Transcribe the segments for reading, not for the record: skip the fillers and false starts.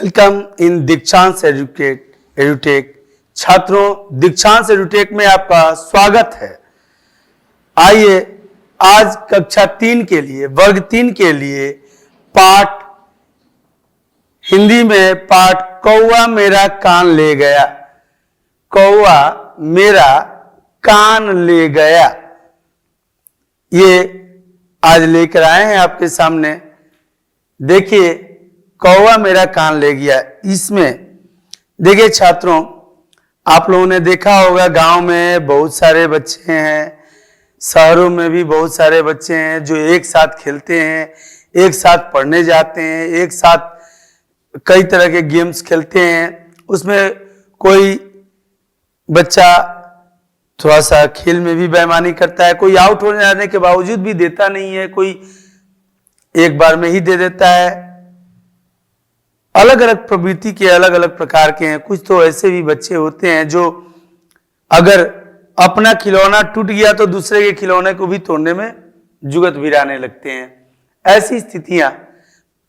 Welcome in दीक्षांत edutech. छात्रों, दीक्षांत एडुटेक में आपका स्वागत है। आइए आज कक्षा 3 के लिए, वर्ग 3 के लिए पाठ हिंदी में पाठ कौवा मेरा कान ले गया, कौवा मेरा कान ले गया, ये आज लेकर आए हैं आपके सामने। देखिए, कौवा मेरा कान ले गया। इसमें देखिए छात्रों, आप लोगों ने देखा होगा गांव में बहुत सारे बच्चे हैं, शहरों में भी बहुत सारे बच्चे हैं जो एक साथ खेलते हैं, एक साथ पढ़ने जाते हैं, एक साथ कई तरह के गेम्स खेलते हैं। उसमें कोई बच्चा थोड़ा सा खेल में भी बेईमानी करता है, कोई आउट हो जाने के बावजूद भी देता नहीं है, कोई एक बार में ही दे देता है। अलग अलग प्रवृत्ति के अलग अलग प्रकार के हैं। कुछ तो ऐसे भी बच्चे होते हैं जो अगर अपना खिलौना टूट गया तो दूसरे के खिलौने को भी तोड़ने में जुगत भिड़ाने लगते हैं। ऐसी स्थितियां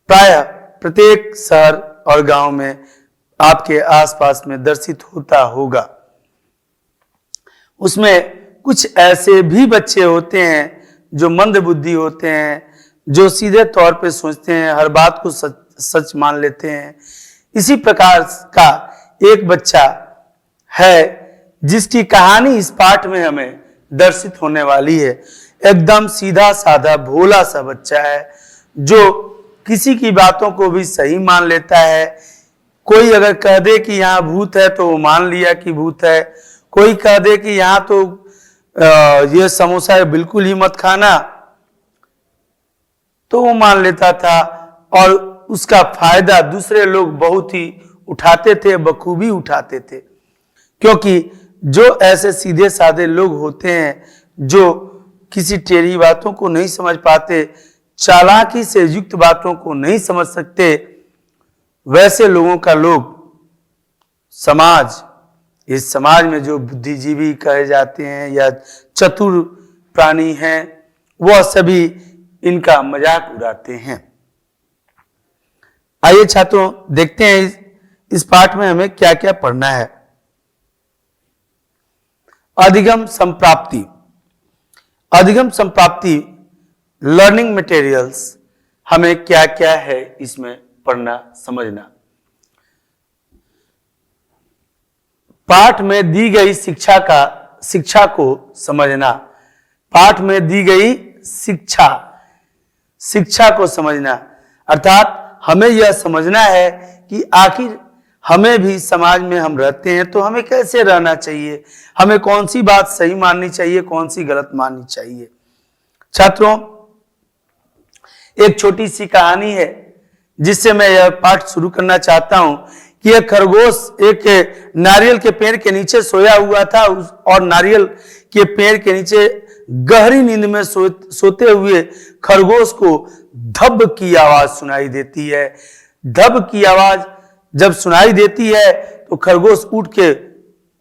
प्रायः प्रत्येक शहर और गांव में आपके आसपास में दर्शित होता होगा। उसमें कुछ ऐसे भी बच्चे होते हैं जो मंद बुद्धि होते हैं, जो सीधे तौर पे सोचते हैं, हर बात को सच मान लेते हैं। इसी प्रकार का एक बच्चा है जिसकी कहानी इस पाठ में हमें दर्शित होने वाली है। एकदम सीधा साधा भोला सा बच्चा है जो किसी की बातों को भी सही मान लेता है। कोई अगर कह दे कि यहाँ भूत है तो वो मान लिया कि भूत है, कोई कह दे कि यहाँ तो ये समोसा है बिल्कुल ही मत खाना, तो वो मान लेता था और उसका फायदा दूसरे लोग बहुत ही उठाते थे, बखूबी उठाते थे। क्योंकि जो ऐसे सीधे साधे लोग होते हैं जो किसी टेढ़ी बातों को नहीं समझ पाते, चालाकी से युक्त बातों को नहीं समझ सकते, वैसे लोगों का लोग समाज, इस समाज में जो बुद्धिजीवी कहे जाते हैं या चतुर प्राणी हैं, वह सभी इनका मजाक उड़ाते हैं। आइए छात्रों, देखते हैं इस पाठ में हमें क्या क्या पढ़ना है। अधिगम संप्राप्ति। अधिगम संप्राप्ति लर्निंग मटेरियल्स हमें क्या क्या है इसमें पढ़ना समझना। पाठ में दी गई शिक्षा को समझना। पाठ में दी गई शिक्षा को समझना, अर्थात हमें यह समझना है कि आखिर हमें भी समाज में हम रहते हैं तो हमें कैसे रहना चाहिए, हमें कौन सी बात सही माननी चाहिए, कौन सी गलत माननी चाहिए। छात्रों, एक छोटी सी कहानी है जिससे मैं यह पाठ शुरू करना चाहता हूं कि एक खरगोश एक नारियल के पेड़ के नीचे सोया हुआ था और नारियल के पेड़ के नीचे गहरी नींद में सोते हुए खरगोश को धब की आवाज सुनाई देती है। धब की आवाज जब सुनाई देती है तो खरगोश उठ के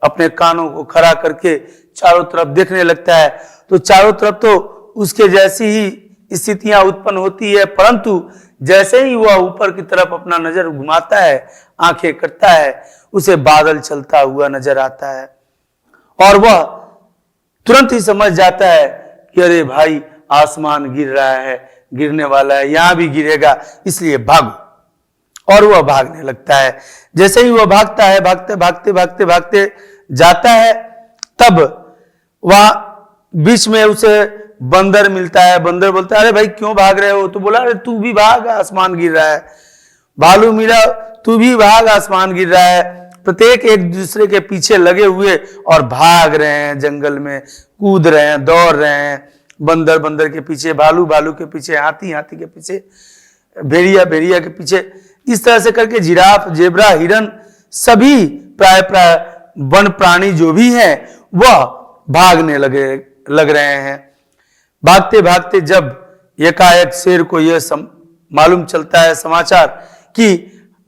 अपने कानों को खड़ा करके चारों तरफ देखने लगता है। तो चारों तरफ तो उसके जैसी ही स्थितियां उत्पन्न होती है, परंतु जैसे ही वह ऊपर की तरफ अपना नजर घुमाता है, आंखें करता है, उसे बादल चलता हुआ नजर आता है और वह तुरंत ही समझ जाता है कि अरे भाई, आसमान गिर रहा है, गिरने वाला है, यहां भी गिरेगा, इसलिए भागो। और वह भागने लगता है। जैसे ही वह भागता है, भागते भागते भागते भागते जाता है, तब वह बीच में उसे बंदर मिलता है। बंदर बोलता है, अरे भाई क्यों भाग रहे हो? तो बोला, अरे तू भी भाग, आसमान गिर रहा है। भालू मिला, तू भी भाग, आसमान गिर रहा है। प्रत्येक एक दूसरे के पीछे लगे हुए और भाग रहे हैं, जंगल में कूद रहे हैं, दौड़ रहे हैं। बंदर बंदर के पीछे, भालू भालू के पीछे, हाथी हाथी के पीछे, भेड़िया भेड़िया के पीछे। इस तरह से करके जिराफ, जेब्रा, हिरन, सभी प्राय वन प्राणी जो भी हैं वह भागने लग रहे हैं। भागते भागते जब एकाएक शेर को यह मालूम चलता है समाचार कि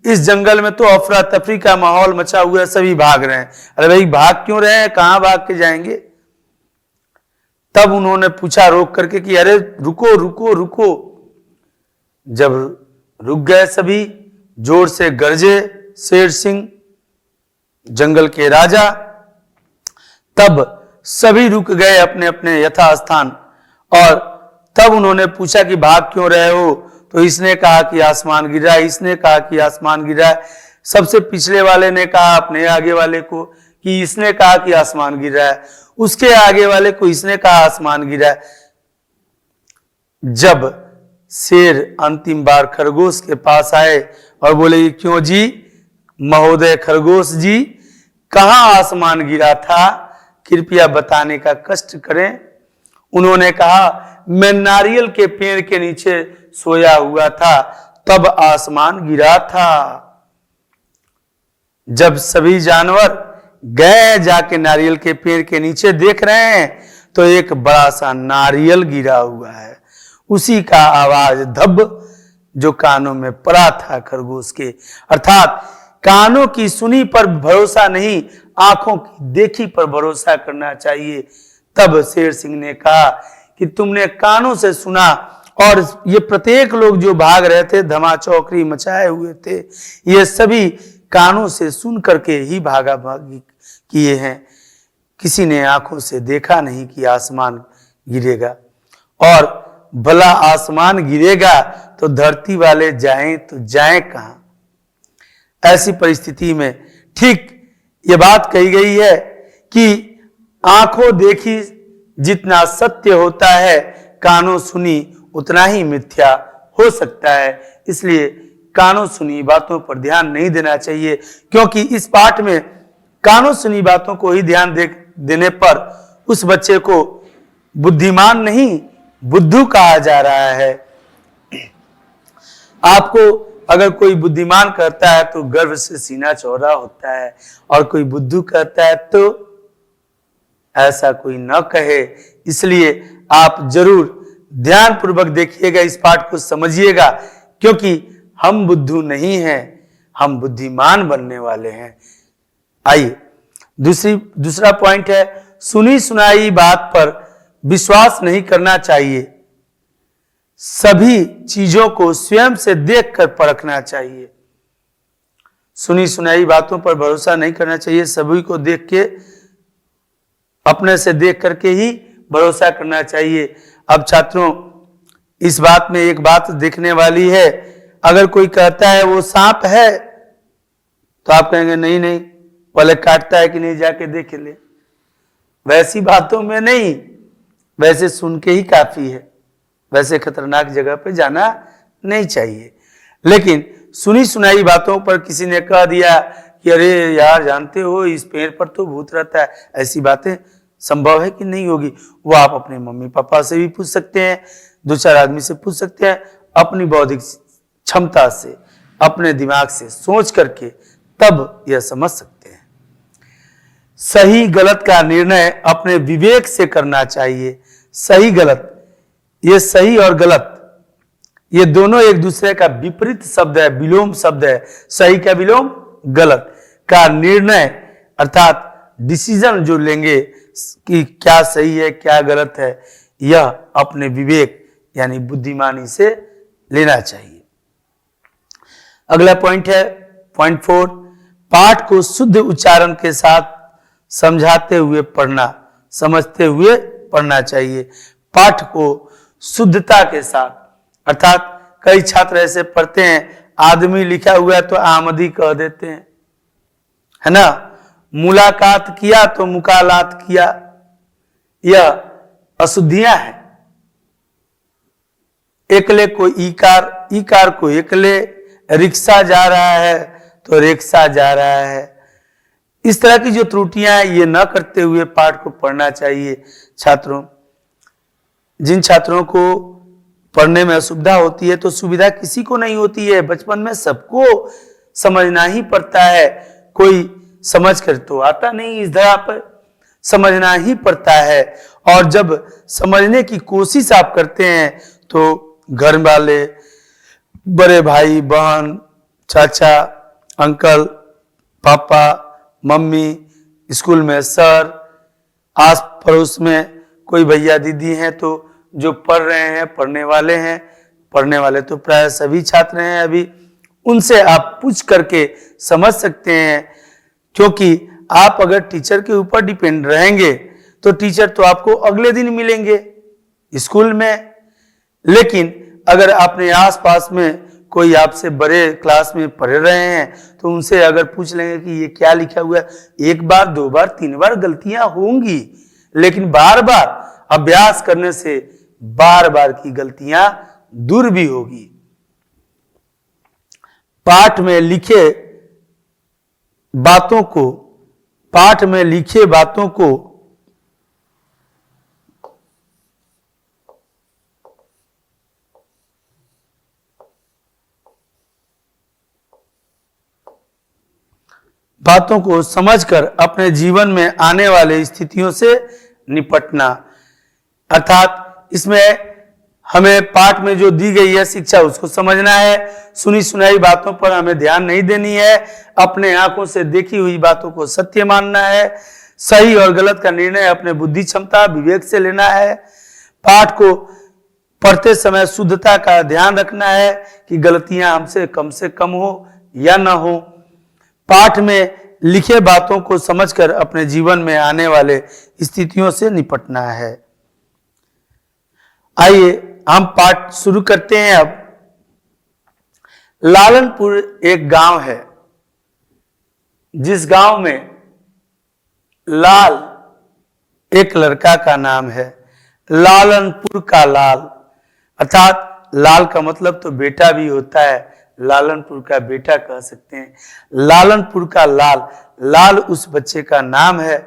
इस जंगल में तो अफरा तफरी का माहौल मचा हुआ है, सभी भाग रहे हैं। अरे भाई, भाग क्यों रहे हैं, कहां भाग के जाएंगे? तब उन्होंने पूछा रोक करके कि अरे रुको रुको रुको। जब रुक गए सभी, जोर से गरजे शेर सिंह, जंगल के राजा। तब सभी रुक गए अपने अपने यथास्थान, और तब उन्होंने पूछा कि भाग क्यों रहे हो? तो इसने कहा कि आसमान गिरा है, इसने कहा कि आसमान गिरा है। सबसे पिछले वाले ने कहा अपने आगे वाले को कि इसने कहा कि आसमान गिरा है, उसके आगे वाले को इसने कहा आसमान गिरा है। जब शेर अंतिम बार खरगोश के पास आए और बोले, क्यों जी महोदय खरगोश जी, कहां आसमान गिरा था, कृपया बताने का कष्ट करें। उन्होंने कहा, मैं नारियल के पेड़ के नीचे सोया हुआ था, तब आसमान गिरा था। जब सभी जानवर गए जाके नारियल के पेड़ के नीचे देख रहे हैं तो एक बड़ा सा नारियल गिरा हुआ है, उसी का आवाज धब जो कानों में पड़ा था खरगोश के। अर्थात कानों की सुनी पर भरोसा नहीं, आंखों की देखी पर भरोसा करना चाहिए। तब शेर सिंह ने कहा कि तुमने कानों से सुना, और ये प्रत्येक लोग जो भाग रहे थे, धमाचौकड़ी मचाए हुए थे, ये सभी कानों से सुन करके ही भागा भागी किए हैं। किसी ने आंखों से देखा नहीं कि आसमान गिरेगा, और भला आसमान गिरेगा तो धरती वाले जाएं तो जाएं कहां? ऐसी परिस्थिति में ठीक ये बात कही गई है कि आंखों देखी जितना सत्य होता है, कानों सुनी उतना ही मिथ्या हो सकता है। इसलिए कानों सुनी बातों पर ध्यान नहीं देना चाहिए, क्योंकि इस पाठ में कानों सुनी बातों को ही ध्यान देने पर उस बच्चे को बुद्धिमान नहीं बुद्धू कहा जा रहा है। आपको अगर कोई बुद्धिमान कहता है तो गर्व से सीना चौड़ा होता है, और कोई बुद्धू कहता है तो ऐसा कोई न कहे। इसलिए आप जरूर ध्यान पूर्वक देखिएगा, इस पाठ को समझिएगा, क्योंकि हम बुद्धू नहीं हैं, हम बुद्धिमान बनने वाले हैं। आइए दूसरा पॉइंट है, सुनी सुनाई बात पर विश्वास नहीं करना चाहिए। सभी चीजों को स्वयं से देखकर परखना चाहिए। सुनी सुनाई बातों पर भरोसा नहीं करना चाहिए, सभी को देख के, अपने से देख करके ही भरोसा करना चाहिए। अब छात्रों, इस बात में एक बात देखने वाली है, अगर कोई कहता है वो सांप है तो आप कहेंगे नहीं नहीं, पहले काटता है कि नहीं जाके देख ले। वैसी बातों में नहीं, वैसे सुन के ही काफी है, वैसे खतरनाक जगह पे जाना नहीं चाहिए। लेकिन सुनी सुनाई बातों पर किसी ने कह दिया कि अरे यार जानते हो इस पेड़ पर तो भूत रहता है, ऐसी बातें संभव है कि नहीं होगी? वो आप अपने मम्मी पापा से भी पूछ सकते हैं, दो चार आदमी से पूछ सकते हैं, अपनी बौद्धिक क्षमता से, अपने दिमाग से सोच करके तब यह समझ सकते हैं। सही गलत का निर्णय अपने विवेक से करना चाहिए। सही गलत, ये सही और गलत ये दोनों एक दूसरे का विपरीत शब्द है, विलोम शब्द है। सही का विलोम गलत का निर्णय, अर्थात डिसीजन जो लेंगे कि क्या सही है क्या गलत है, यह अपने विवेक यानी बुद्धिमानी से लेना चाहिए। अगला पॉइंट है पॉइंट 4, पाठ को शुद्ध उच्चारण के साथ समझाते हुए पढ़ना, समझते हुए पढ़ना चाहिए। पाठ को शुद्धता के साथ, अर्थात कई छात्र ऐसे पढ़ते हैं, आदमी लिखा हुआ है तो आमदी कह देते हैं, है ना, मुलाकात किया तो मुकालात किया, यह अशुद्धियां हैं। एकले को ईकार, ईकार को एकले, रिक्शा जा रहा है तो रिक्शा जा रहा है। इस तरह की जो त्रुटियां हैं ये न करते हुए पाठ को पढ़ना चाहिए। छात्रों, जिन छात्रों को पढ़ने में असुविधा होती है तो सुविधा किसी को नहीं होती है, बचपन में सबको समझना ही पड़ता है। कोई समझ कर तो आता नहीं, इस धरा पर समझना ही पड़ता है। और जब समझने की कोशिश आप करते हैं तो घर वाले, बड़े भाई बहन, चाचा अंकल, पापा मम्मी, स्कूल में सर, आस पड़ोस में कोई भैया दीदी हैं तो जो पढ़ रहे हैं, पढ़ने वाले हैं, पढ़ने वाले तो प्राय सभी छात्र हैं अभी, उनसे आप पूछ करके समझ सकते हैं, क्योंकि आप अगर टीचर के ऊपर डिपेंड रहेंगे तो टीचर तो आपको अगले दिन मिलेंगे स्कूल में। लेकिन अगर अपने आसपास में कोई आपसे बड़े क्लास में पढ़ रहे हैं तो उनसे अगर पूछ लेंगे कि ये क्या लिखा हुआ है, एक बार, दो बार, तीन बार गलतियां होंगी, लेकिन बार बार अभ्यास करने से बार बार की गलतियां दूर भी होगी। पाठ में लिखे बातों को समझकर अपने जीवन में आने वाले स्थितियों से निपटना। अर्थात इसमें हमें पाठ में जो दी गई है शिक्षा उसको समझना है, सुनी सुनाई बातों पर हमें ध्यान नहीं देनी है, अपने आंखों से देखी हुई बातों को सत्य मानना है, सही और गलत का निर्णय अपने बुद्धि क्षमता विवेक से लेना है। पाठ को पढ़ते समय शुद्धता का ध्यान रखना है कि गलतियां हमसे कम हो या न हो। पाठ में लिखे बातों को समझकर अपने जीवन में आने वाले स्थितियों से निपटना है। आइए हम पाठ शुरू करते हैं। अब लालनपुर एक गांव है, जिस गांव में लाल एक लड़का का नाम है। लालनपुर का लाल, अर्थात लाल का मतलब तो बेटा भी होता है, लालनपुर का बेटा कह सकते हैं। लालनपुर का लाल, लाल उस बच्चे का नाम है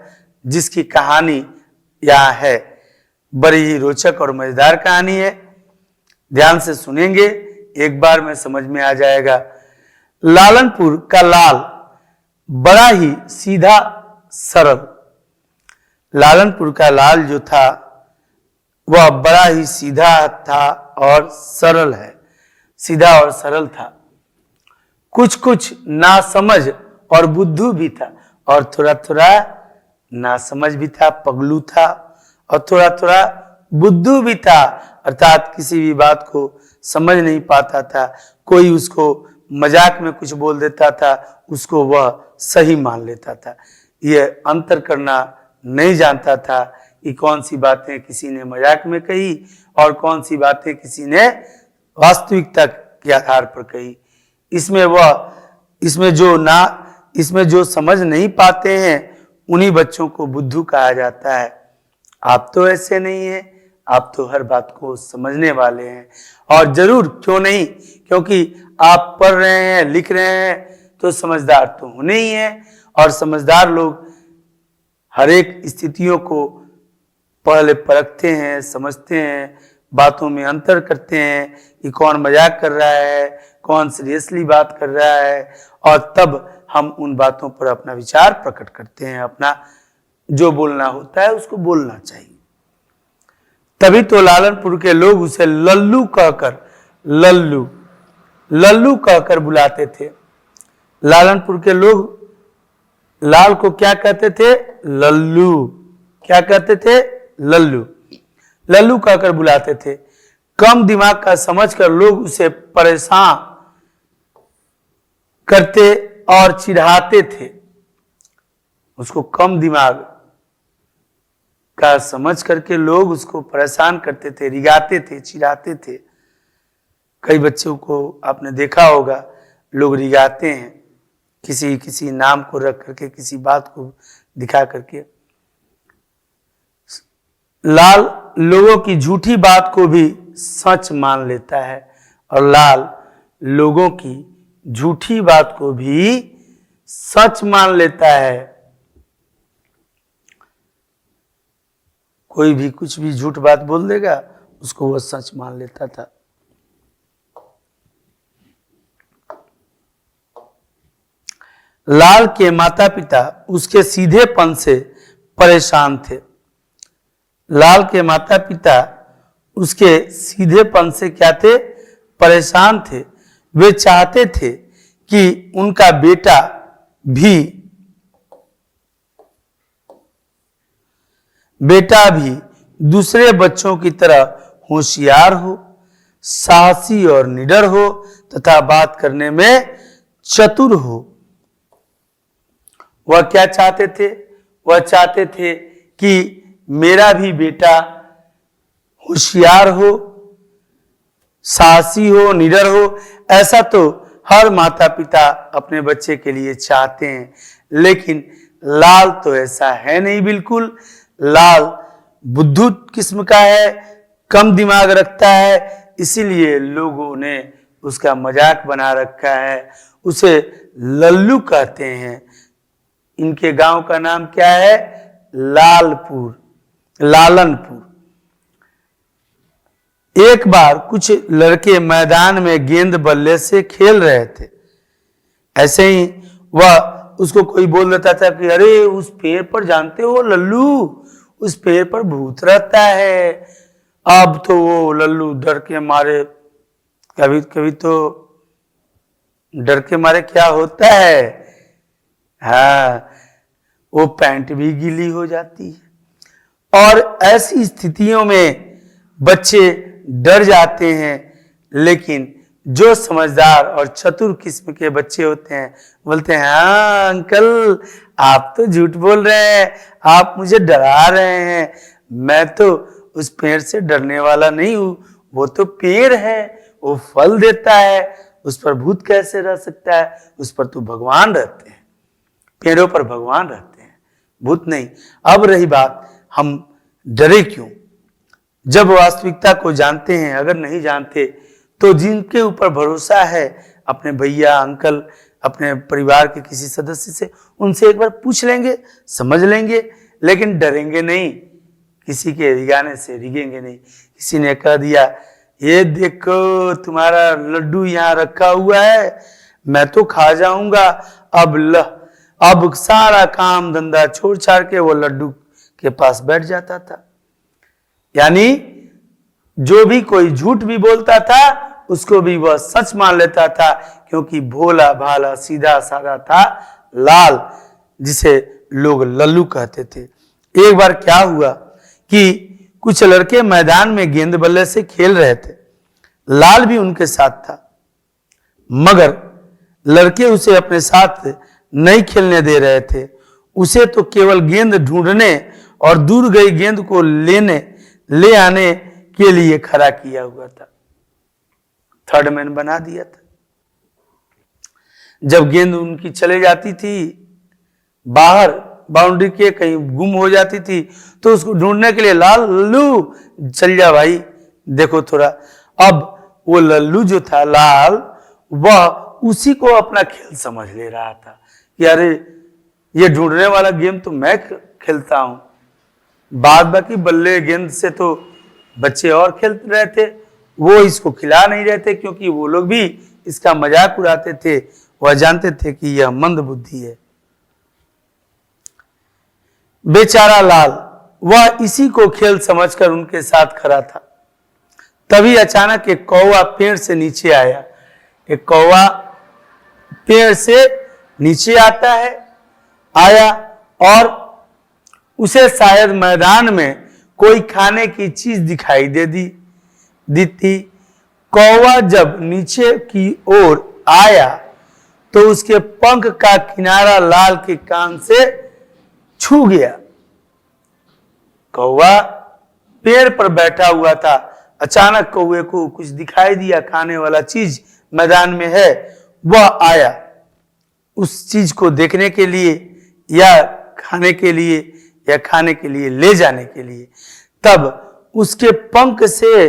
जिसकी कहानी यहाँ है। बड़ी ही रोचक और मजेदार कहानी है, ध्यान से सुनेंगे, एक बार में समझ में आ जाएगा। लालनपुर का लाल बड़ा ही सीधा सरल, लालनपुर का लाल जो था वह बड़ा ही सीधा था और सरल है, सीधा और सरल था। कुछ कुछ नासमझ और बुद्धू भी था, और थोड़ा थोड़ा नासमझ भी था, पगलू था, और थोड़ा थोड़ा बुद्धू भी था, अर्थात किसी भी बात को समझ नहीं पाता था। कोई उसको मजाक में कुछ बोल देता था, उसको वह सही मान लेता था। यह अंतर करना नहीं जानता था कि कौन सी बातें किसी ने मजाक में कही और कौन सी बातें किसी ने वास्तविकता के आधार पर कही। इसमें जो समझ नहीं पाते हैं उन्हीं बच्चों को बुद्धू कहा जाता है। आप तो ऐसे नहीं हैं, आप तो हर बात को समझने वाले हैं, और जरूर क्यों नहीं, क्योंकि आप पढ़ रहे हैं, लिख रहे हैं, तो समझदार तो होने ही हैं। और समझदार लोग हर एक स्थितियों को पहले परखते हैं, समझते हैं, बातों में अंतर करते हैं कि कौन मजाक कर रहा है, कौन सीरियसली बात कर रहा है, और तब हम उन बातों पर अपना विचार प्रकट करते हैं। अपना जो बोलना होता है उसको बोलना चाहिए। तभी तो लालनपुर के लोग उसे लल्लू कहकर बुलाते थे। लालनपुर के लोग लाल को क्या कहते थे? लल्लू। क्या कहते थे? लल्लू। लल्लू कहकर बुलाते थे। कम दिमाग का समझकर लोग उसे परेशान करते और चिढ़ाते थे। उसको कम दिमाग का समझ करके लोग उसको परेशान करते थे, रिगाते थे, चिढ़ाते थे। कई बच्चों को आपने देखा होगा, लोग रिगाते हैं किसी नाम को रख करके, किसी बात को दिखा करके। लाल लोगों की झूठी बात को भी सच मान लेता है, और लाल लोगों की झूठी बात को भी सच मान लेता है। कोई भी कुछ भी झूठ बात बोल देगा, उसको वह सच मान लेता था। लाल के माता पिता उसके सीधेपन से परेशान थे। लाल के माता पिता उसके सीधेपन से क्या थे? परेशान थे। वे चाहते थे कि उनका बेटा भी दूसरे बच्चों की तरह होशियार हो, साहसी और निडर हो, तथा बात करने में चतुर हो। वह क्या चाहते थे? वह चाहते थे कि मेरा भी बेटा होशियार हो, साहसी हो, निडर हो। ऐसा तो हर माता पिता अपने बच्चे के लिए चाहते हैं, लेकिन लाल तो ऐसा है नहीं बिल्कुल। लाल बुद्धू किस्म का है, कम दिमाग रखता है, इसीलिए लोगों ने उसका मजाक बना रखा है, उसे लल्लू कहते हैं। इनके गांव का नाम क्या है? लालनपुर। एक बार कुछ लड़के मैदान में गेंद बल्ले से खेल रहे थे। ऐसे ही वह उसको कोई बोल देता था कि अरे उस पेड़ पर जानते हो लल्लू, उस पेड़ पर भूत रहता है। अब तो वो लल्लू डर के मारे, कभी कभी तो डर के मारे क्या होता है, हाँ, वो पैंट भी गीली हो जाती है। और ऐसी स्थितियों में बच्चे डर जाते हैं, लेकिन जो समझदार और चतुर किस्म के बच्चे होते हैं बोलते हैं, हाँ अंकल आप तो झूठ बोल रहे हैं, आप मुझे डरा रहे हैं, मैं तो उस पेड़ से डरने वाला नहीं हूं, वो तो पेड़ है, वो फल देता है, उस पर भूत कैसे रह सकता है? उस पर तो भगवान रहते हैं, पेड़ों पर भगवान रहते हैं, भूत नहीं। अब रही बात हम डरे क्यों? जब वास्तविकता को जानते हैं, अगर नहीं जानते तो जिनके ऊपर भरोसा है, अपने भैया अंकल, अपने परिवार के किसी सदस्य से, उनसे एक बार पूछ लेंगे, समझ लेंगे, लेकिन डरेंगे नहीं, किसी के रिगाने से रिगेंगे नहीं। किसी ने कह दिया ये देखो तुम्हारा लड्डू यहाँ रखा हुआ है, मैं तो खा जाऊंगा, अब सारा काम धंधा छोड़ छाड़ के वो लड्डू के पास बैठ जाता था। यानी जो भी कोई झूठ भी बोलता था उसको भी वह सच मान लेता था, क्योंकि भोला भाला सीधा साधा था लाल, जिसे लोग लल्लू कहते थे। एक बार क्या हुआ कि कुछ लड़के मैदान में गेंद बल्ले से खेल रहे थे, लाल भी उनके साथ था, मगर लड़के उसे अपने साथ नहीं खेलने दे रहे थे। उसे तो केवल गेंद ढूंढने और दूर गई गेंद को ले आने के लिए खड़ा किया हुआ था, थर्ड मैन बना दिया था। जब गेंद उनकी चले जाती थी बाहर बाउंड्री के, कहीं गुम हो जाती थी, तो उसको ढूंढने के लिए लाल लल्लू चल जा भाई देखो थोड़ा। अब वो लल्लू जो था लाल, वह उसी को अपना खेल समझ ले रहा था कि अरे ये ढूंढने वाला गेम तो मैं खेलता हूं, बाद बाकी बल्ले गेंद से तो बच्चे और खेल रहे थे, वो इसको खिला नहीं रहे थे, क्योंकि वो लोग भी इसका मजाक उड़ाते थे, वह जानते थे कि यह मंद बुद्धि है। बेचारा लाल, वह इसी को खेल समझकर उनके साथ खड़ा था। तभी अचानक एक कौवा पेड़ से नीचे आया। एक कौवा पेड़ से नीचे आया और उसे शायद मैदान में कोई खाने की चीज दिखाई दी थी। कौवा जब नीचे की ओर आया तो उसके पंख का किनारा लाल के कान से छू गया। कौवा पेड़ पर बैठा हुआ था, अचानक कौवे को कुछ दिखाई दिया, खाने वाला चीज मैदान में है। वह आया उस चीज को देखने के लिए या खाने के लिए ले जाने के लिए। तब उसके पंख से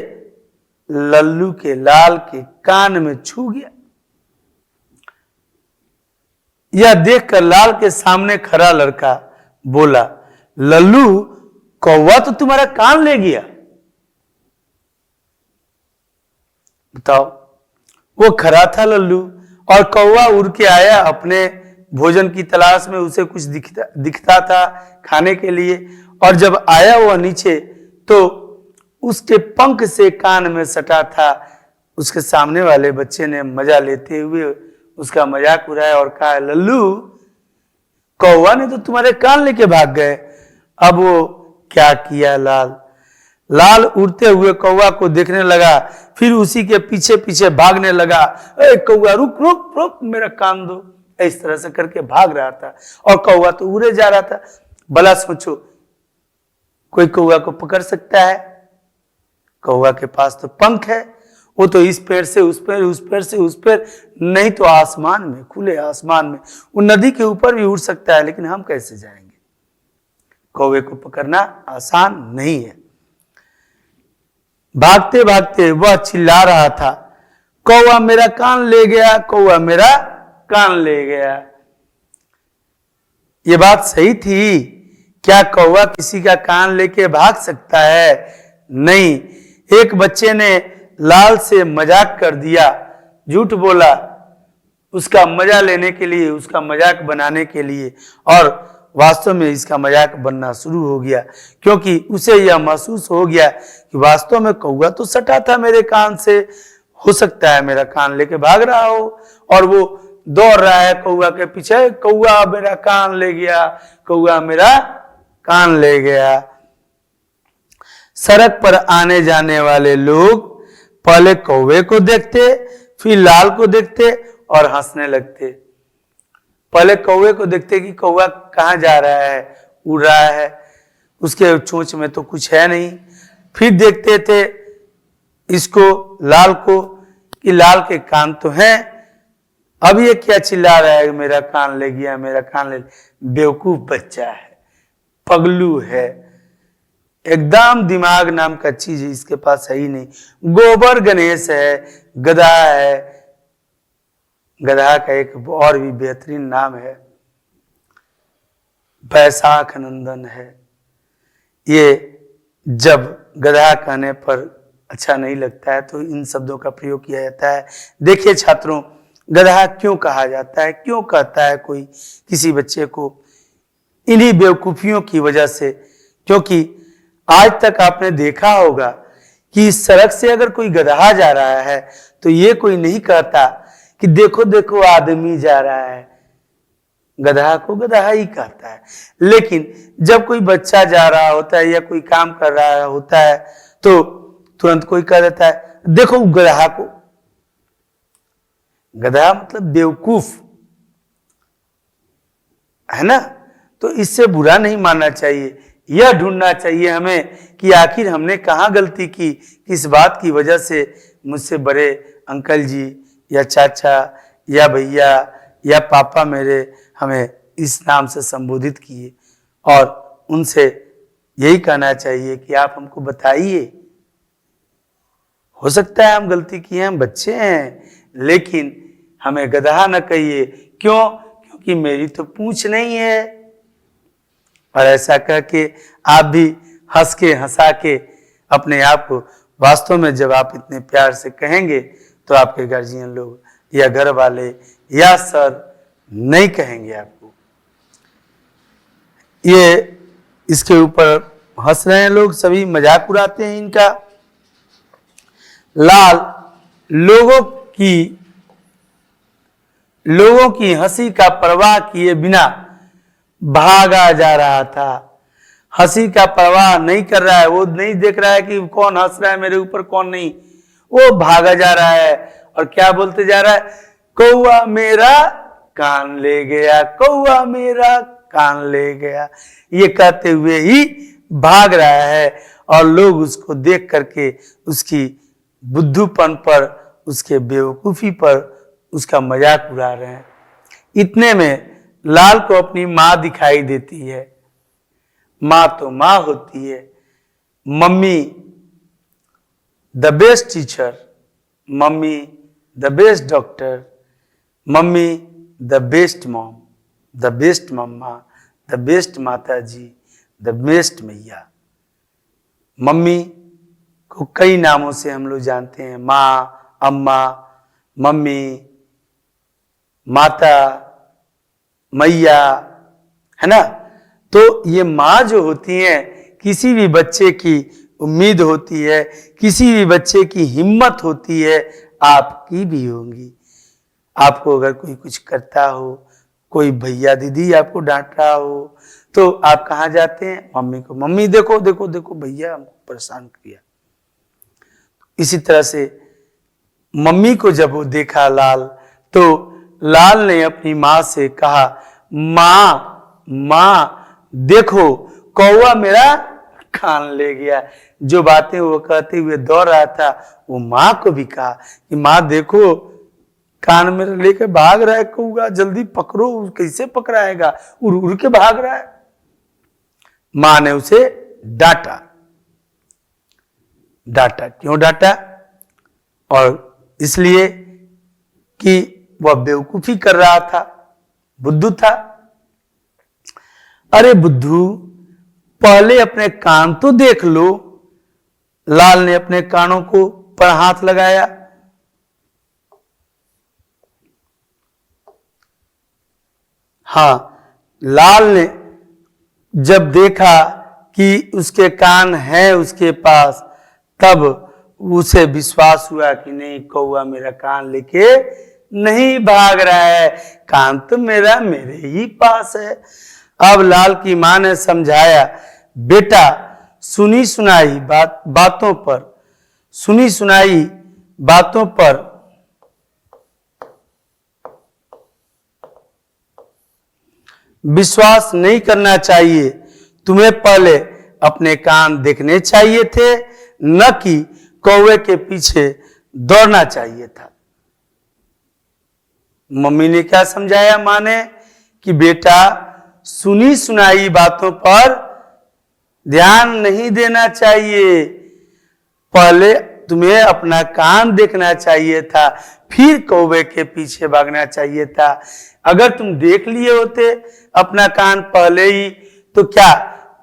लल्लू के लाल के कान में छू गया। यह देखकर लाल के सामने खड़ा लड़का बोला, लल्लू कौवा तो तुम्हारा कान ले गया। बताओ, वो खड़ा था लल्लू और कौवा उड़ के आया अपने भोजन की तलाश में, उसे कुछ दिखता था खाने के लिए, और जब आया वह नीचे तो उसके पंख से कान में सटा था। उसके सामने वाले बच्चे ने मजा लेते हुए उसका मजाक उड़ाया और कहा, लल्लू कौवा ने तो तुम्हारे कान लेके भाग गए। अब वो क्या किया लाल उड़ते हुए कौवा को देखने लगा, फिर उसी के पीछे पीछे भागने लगा। ए कौवा रुक रुक रुक, मेरा कान दो। इस तरह से करके भाग रहा था और कौवा तो उड़े जा रहा था। भला सोचो, कोई कौवा को पकड़ सकता है? कौवा के पास तो पंख है, वो तो इस पेड़ से उस पेड़, उस पेड़ से उस पेड़, नहीं तो आसमान में, खुले आसमान में, वो नदी के ऊपर भी उड़ सकता है। लेकिन हम कैसे जाएंगे? कौवे को पकड़ना आसान नहीं है। भागते भागते वह चिल्ला रहा था, कौवा मेरा कान ले गया, कौवा मेरा कान ले गया। ये बात सही थी? क्या कौवा किसी का कान लेके भाग सकता है? नहीं। एक बच्चे ने लाल से मजाक कर दिया, झूठ बोला उसका मजा लेने के लिए, उसका मजाक बनाने के लिए, और वास्तव में इसका मजाक बनना शुरू हो गया, क्योंकि उसे यह महसूस हो गया कि वास्तव में कौवा तो सटा था मेरे कान से, हो सकता है मेरा कान लेके भाग रहा हो। और वो दौड़ रहा है कौवा के पीछे, कौवा मेरा कान ले गया, कौवा मेरा कान ले गया। सड़क पर आने जाने वाले लोग पहले कौवे को देखते, फिर लाल को देखते और हंसने लगते। पहले कौवे को देखते कि कौवा कहाँ जा रहा है, उड़ रहा है, उसके चोंच में तो कुछ है नहीं। फिर देखते थे इसको, लाल को, कि लाल के कान तो हैं। अब ये क्या चिल्ला रहा है, मेरा कान ले गया, मेरा कान ले। बेवकूफ बच्चा है, पगलू है, एकदम दिमाग नाम का चीज इसके पास है ही नहीं। गोबर गणेश है, गधा है। गधा का एक और भी बेहतरीन नाम है बैसाख नंदन है। ये जब गधा कहने पर अच्छा नहीं लगता है तो इन शब्दों का प्रयोग किया जाता है। देखिए छात्रों, गधा क्यों कहा जाता है, क्यों कहता है कोई किसी बच्चे को? इन्हीं बेवकूफियों की वजह से। क्योंकि आज तक आपने देखा होगा कि इस सड़क से अगर कोई गधा जा रहा है तो ये कोई नहीं कहता कि देखो देखो आदमी जा रहा है, गधा को गधा ही कहता है। लेकिन जब कोई बच्चा जा रहा होता है या कोई काम कर रहा होता है तो तुरंत कोई कह देता है देखो गधा को। गधा मतलब बेवकूफ है ना? तो इससे बुरा नहीं मानना चाहिए, यह ढूंढना चाहिए हमें कि आखिर हमने कहाँ गलती की, किस बात की वजह से मुझसे बड़े अंकल जी या चाचा या भैया या पापा मेरे हमें इस नाम से संबोधित किए। और उनसे यही कहना चाहिए कि आप हमको बताइए। हो सकता है हम गलती किए, हम बच्चे हैं, लेकिन हमें गधा न कहिए। क्यों? क्योंकि मेरी तो पूंछ नहीं है। और ऐसा कह के आप भी हंस के हंसा के अपने आप को, वास्तव में जब आप इतने प्यार से कहेंगे तो आपके गार्जियन लोग या घर वाले या सर नहीं कहेंगे आपको। ये इसके ऊपर हंस रहे हैं लोग, सभी मजाक उड़ाते हैं इनका। लाल लोगों की हंसी का परवाह किए बिना भागा जा रहा था। हंसी का परवाह नहीं कर रहा है, वो नहीं देख रहा है कि कौन हंस रहा है मेरे ऊपर कौन नहीं, वो भागा जा रहा है। और क्या बोलते जा रहा है? कौवा मेरा कान ले गया, कौवा मेरा कान ले गया। ये कहते हुए ही भाग रहा है और लोग उसको देख करके उसकी बुद्धूपन पर, उसके बेवकूफी पर उसका मजाक उड़ा रहे हैं। इतने में लाल को अपनी माँ दिखाई देती है। माँ तो माँ होती है। Mummy the best teacher, mummy the best doctor, mummy the best mom, the best mamma, the best mata ji, the best maiya. Mummy को कई नामों से हम लोग जानते हैं, माँ, अम्मा, मम्मी, माता, मैया, है ना? तो ये माँ जो होती हैं, किसी भी बच्चे की उम्मीद होती है, किसी भी बच्चे की हिम्मत होती है, आपकी भी होंगी। आपको अगर कोई कुछ करता हो, कोई भैया दीदी आपको डांट रहा हो तो आप कहाँ जाते हैं? मम्मी को, मम्मी देखो देखो देखो भैया हमको परेशान किया। इसी तरह से मम्मी को जब वो देखा लाल, तो लाल ने अपनी माँ से कहा, माँ माँ देखो कौवा मेरा कान ले गया। जो बातें वो कहते हुए दौड़ रहा था वो माँ को भी कहा कि माँ देखो कान मेरा लेकर भाग रहा है कौवा, जल्दी पकड़ो, कैसे पकड़ाएगा, उड़ उड़ के भाग रहा है। माँ ने उसे डांटा। डांटा क्यों डांटा? और इसलिए कि वह बेवकूफी कर रहा था, बुद्धू था। अरे बुद्धू पहले अपने कान तो देख लो। लाल ने अपने कानों को पर हाथ लगाया। हाँ, लाल ने जब देखा कि उसके कान हैं उसके पास, तब उसे विश्वास हुआ कि नहीं, कौवा मेरा कान लेके नहीं भाग रहा है, कान तो मेरा मेरे ही पास है। अब लाल की मां ने समझाया, बेटा सुनी सुनाई बातों पर विश्वास नहीं करना चाहिए। तुम्हें पहले अपने कान देखने चाहिए थे, न कि कौवे के पीछे दौड़ना चाहिए था। मम्मी ने क्या समझाया मां ने कि बेटा सुनी सुनाई बातों पर ध्यान नहीं देना चाहिए, पहले तुम्हें अपना कान देखना चाहिए था, फिर कौवे के पीछे भागना चाहिए था। अगर तुम देख लिए होते अपना कान पहले ही, तो क्या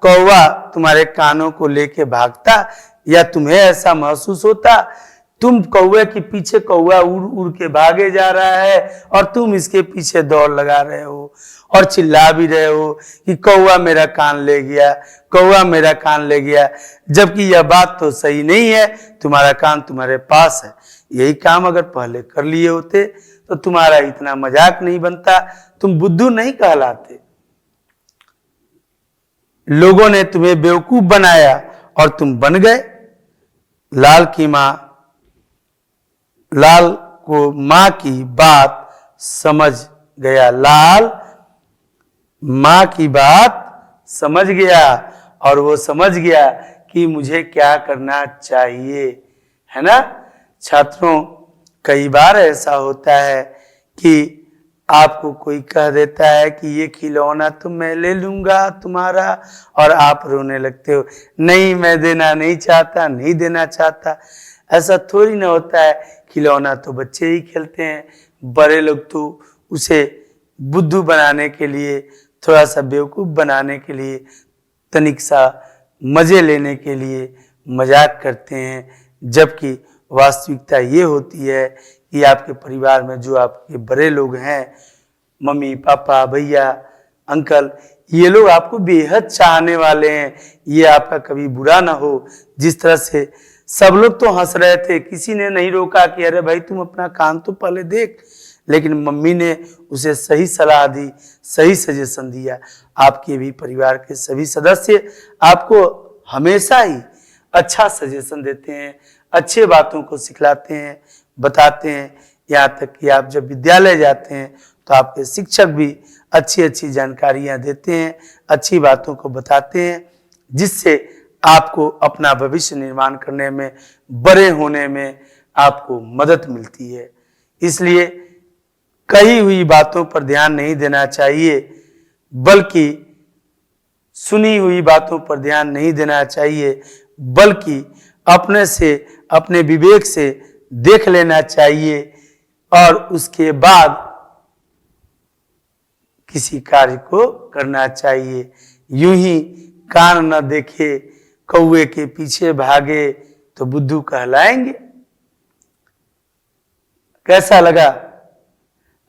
कौवा तुम्हारे कानों को लेके भागता, या तुम्हें ऐसा महसूस होता तुम कौवे के पीछे, कौवा उड़ उड़ के भागे जा रहा है और तुम इसके पीछे दौड़ लगा रहे हो और चिल्ला भी रहे हो कि कौवा मेरा कान ले गया, कौवा मेरा कान ले गया, जबकि यह बात तो सही नहीं है। तुम्हारा कान तुम्हारे पास है। यही काम अगर पहले कर लिए होते तो तुम्हारा इतना मजाक नहीं बनता, तुम बुद्धू नहीं कहलाते। लोगों ने तुम्हें बेवकूफ बनाया और तुम बन गए। लाल को मां की बात समझ गया। लाल मां की बात समझ गया और वो समझ गया कि मुझे क्या करना चाहिए, है ना। छात्रों, कई बार ऐसा होता है कि आपको कोई कह देता है कि ये खिलौना तो मैं ले लूंगा तुम्हारा, और आप रोने लगते हो, नहीं मैं देना नहीं चाहता, नहीं देना चाहता। ऐसा थोड़ी ना होता है, खिलौना तो बच्चे ही खेलते हैं, बड़े लोग तो उसे बुद्धू बनाने के लिए, थोड़ा सा बेवकूफ बनाने के लिए, तनिक सा मजे लेने के लिए मजाक करते हैं। जबकि वास्तविकता ये होती है कि आपके परिवार में जो आपके बड़े लोग हैं, मम्मी पापा भैया अंकल, ये लोग आपको बेहद चाहने वाले हैं। ये आपका कभी बुरा ना हो। जिस तरह से सब लोग तो हंस रहे थे, किसी ने नहीं रोका कि अरे भाई तुम अपना कान तो पहले देख, लेकिन मम्मी ने उसे सही सलाह दी, सही सजेशन दिया। आपके भी परिवार के सभी सदस्य आपको हमेशा ही अच्छा सजेशन देते हैं, अच्छे बातों को सिखलाते हैं, बताते हैं। यहाँ तक कि आप जब विद्यालय जाते हैं तो आपके शिक्षक भी अच्छी अच्छी जानकारियां देते हैं, अच्छी बातों को बताते हैं, जिससे आपको अपना भविष्य निर्माण करने में, बड़े होने में आपको मदद मिलती है। इसलिए कही हुई बातों पर ध्यान नहीं देना चाहिए, बल्कि सुनी हुई बातों पर ध्यान नहीं देना चाहिए, बल्कि अपने से, अपने विवेक से देख लेना चाहिए और उसके बाद किसी कार्य को करना चाहिए। यूं ही कान न देखे कौवे के पीछे भागे तो बुद्धू कहलाएंगे। कैसा लगा?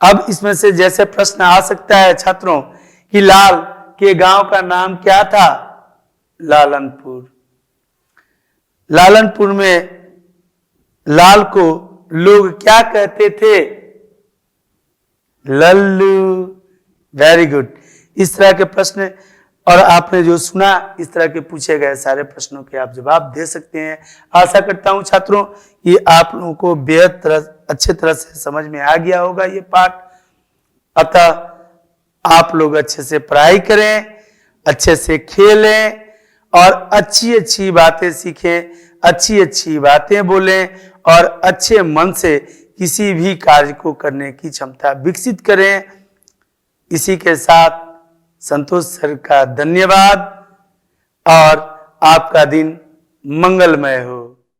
अब इसमें से जैसे प्रश्न आ सकता है छात्रों कि लाल के गांव का नाम क्या था? लालनपुर। लालनपुर में लाल को लोग क्या कहते थे? लल्लू। Very good. इस तरह के प्रश्न और आपने जो सुना, इस तरह के पूछे गए सारे प्रश्नों के आप जवाब दे सकते हैं। आशा करता हूं छात्रों कि आप लोगों को बेहद अच्छे तरह से समझ में आ गया होगा ये पाठ। अतः आप लोग अच्छे से पढ़ाई करें, अच्छे से खेलें और अच्छी अच्छी बातें सीखें, अच्छी अच्छी बातें बोलें और अच्छे मन से किसी भी कार्य को करने की क्षमता विकसित करें। इसी के साथ संतोष सर का धन्यवाद और आपका दिन मंगलमय हो।